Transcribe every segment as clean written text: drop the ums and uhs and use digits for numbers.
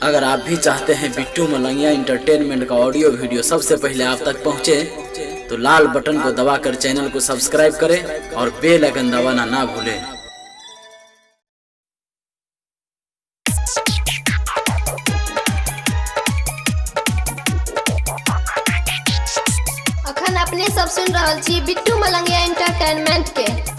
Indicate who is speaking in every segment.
Speaker 1: अगर आप भी चाहते हैं बिट्टू मलंगिया इंटरटेनमेंट का ऑडियो वीडियो सबसे पहले आप तक पहुंचे, तो लाल बटन को दबाकर चैनल को सब्सक्राइब करें और बेल आइकन दबाना ना भूलें।
Speaker 2: अखन अपने सब सुन रहल छी बिट्टू मलंगिया इंटरटेनमेंट के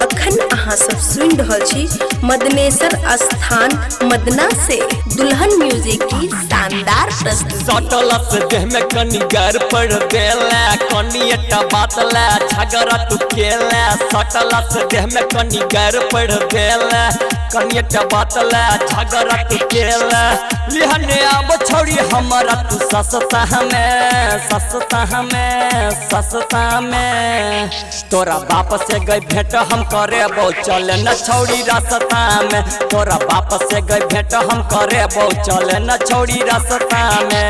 Speaker 3: अखन अहाँ सब सुन रहल छी मदनेश्वर स्थान मदना से दुल्हन म्यूजिक की शानदार प्रस्तुति।
Speaker 4: सटलस देह में कनी गैर पड़ देला कनी एटा बातला झगड़ा तू केला। सटलस देह में कनी गैर पड़ देला कनी एटा बातला झगड़ा तू केला। लिहने अब छोड़ी हमारा तू सस्ता में तोरा बाप से गई भेंट हम करे बहु चले न छोड़ी रास्ता में। तोरा बाप से गई भेंट हम करे बहु चले न छोड़ी रास्ता में।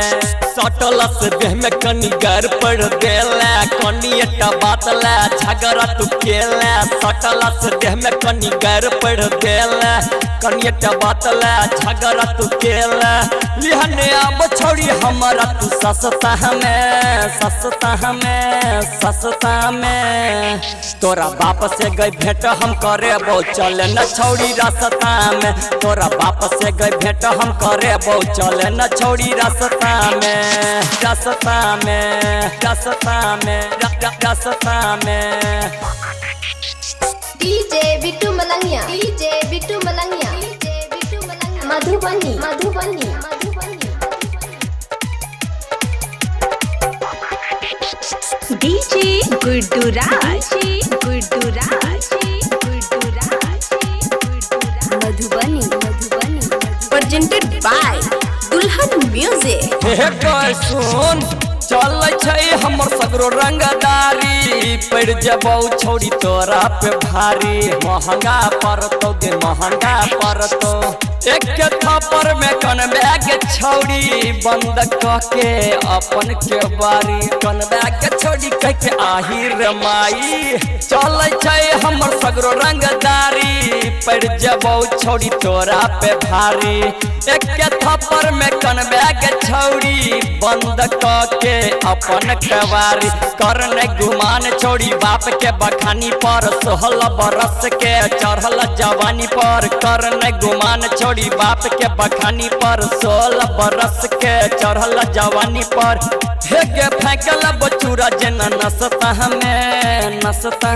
Speaker 4: सटलस देह में कनी गैर पड़ देला कनी एटा बातला झगड़ा तू केला। सटलस देह में कनी गैर पड़ देला कनी एटा बातला झगड़ा तू केला। लिहने अब छोड़ी हमारा तू सस्ता में तोरा बाप से गई भेंट हम करे बहु चले न छोड़ी रास्ता में। तोरा बाप से गई भेंट हम करे बहु चले न छोड़ी रास्ता में।
Speaker 2: DJ Bittu Malangiya Madhubani
Speaker 3: DJ Guddu Raj Madhubani presented by Dulhan music.
Speaker 4: हे कोई सुन चल हमर सगरो रंगदारी पड़ जबौ छोड़ी तोरा पे भारी। महंगा पड़तो गे महंगा पड़तो एक थप्पड़ में कन बैग छोड़ी बंद के अपन के बारी। कन बैग छोड़ी कह के आहिर माई चल हमर सगरो रंगदारी पड़ जबौ छोड़ी तोरा पे भारी। एक थप्पड़ में कन बैग छोड़ी बंद के अपन कवारी। करने गुमान छोड़ी बाप के बखानी पर 16 बरस के चढ़ल जवानी पर। करने गुमान छोड़ी बाप के बखानी पर 16 बरस के चढ़ल जवानी पर। हेगे फेंकल बचूरा जेना नसता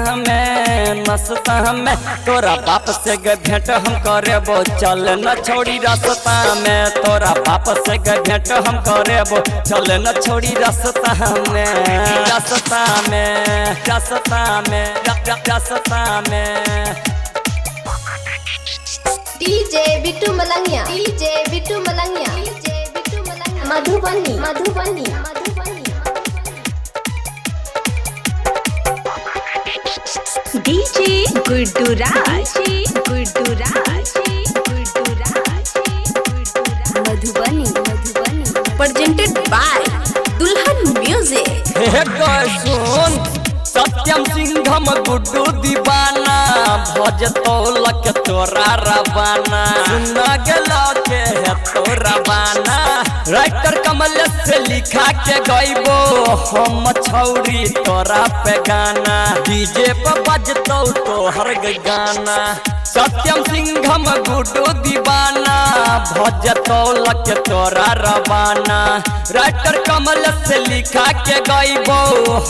Speaker 4: हमें तोरा बाप से गे भेंट हम करे बो चल न छोड़ी रास्ता में। तोरा बाप से गे भेंट हम करे बो चल न छोड़ी रास्ता में।
Speaker 2: DJ Bittu Malangiya Madhubani
Speaker 3: DJ Guddu Raj Madhubani presented by Dulhan music.
Speaker 4: हे सुन सत्यम सिंघम गुड्डू दीवाना भजतो लक तोरा रवाना। सुन गेला के है तोरा बाना राइटर कमल से लिखा के गईबो हम छौरी तोरा पे गाना। डीजे पे बजतो तोहर गाना। सत्यम सिंघम गुड्डू दीवाना भजतो लक तोरा रवाना। राइटर कमल से लिखा के गईबो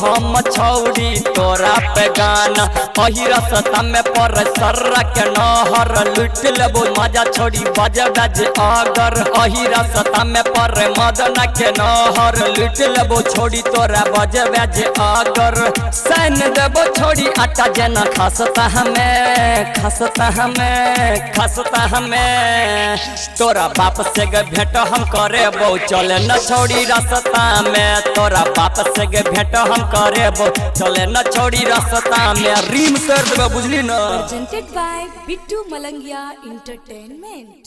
Speaker 4: हम छौरी तोरा पे गाना। अही रास्ता में पर सर्रा के नहर लुट लेबो मजा छोड़ी बजे बजे अगर। अही रास्ता में पर मदना के नहर लुट लेबो छोड़ी तोरा बजे बजे अगर। सैन देबो छोड़ी आटा जेना खसता हमें तोरा बाप से गे भेंट हम करे बहु चले न छोड़ी रास्ता में। तोरा बाप से गे भेंट हम करे बहु चले न छोड़ी रास्ता में। रीम कर देबे बुझली न।
Speaker 3: Presented by Bittu Malangiya entertainment.